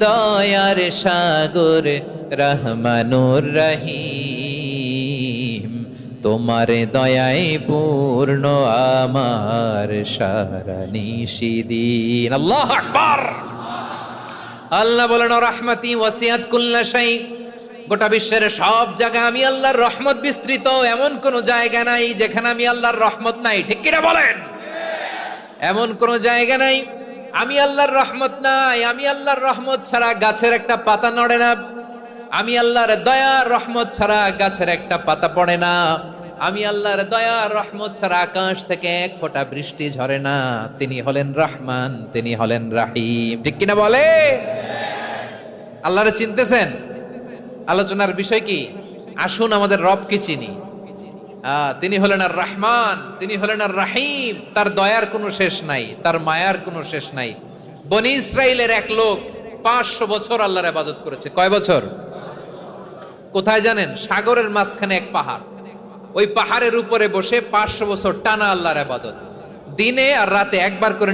দয়ার সাগর রহমানুর রহিম, তোমার দয়ায় পূর্ণ আমার সারা নিশিদিন। আল্লাহু আকবার। আল্লাহ বলেন রাহমাতি ওয়াসিআত কুল্লা শাই, গোটা বিশ্বের সব জায়গায় আমি আল্লাহর রহমত বিস্তৃত, এমন কোন জায়গা নাই যেখানে আমি আল্লাহর রহমত নাই। ঠিক কিনা বলেন? এমন কোন জায়গা নাই আমি আল্লাহর রহমত নাই। আমি আল্লাহর রহমত ছাড়া গাছের একটা পাতা নড়ে না, আমি আল্লাহর দয়ার রহমত ছাড়া গাছের একটা পাতা পড়ে না, আমি আল্লাহর দয়ার রহমত ছাড়া আকাশ থেকে এক ফোঁটা বৃষ্টি ঝরে না। তিনি হলেন রহমান, তিনি হলেন রাহিম। ঠিক কিনা বলে? আল্লাহরে চিনতেছেন? আলোচনার বিষয় কি? আসুন আমাদের রবকে চিনি। তিনি হলেন আর রহমান, তিনি হলেন আর রাহিম। তার দয়ার কোনো শেষ নাই, তার মায়ার কোনো শেষ নাই। বনি ইসরাইলের এক লোক 500 বছর আল্লাহর ইবাদত করেছে। কয় বছর? কোথায় জানেন? সাগরের মাঝখানে এক পাহাড়, ওই পাহাড়ের উপরে বসে 500 বছর টানা আল্লাহর ইবাদত, দিনে আর রাতে একবার করে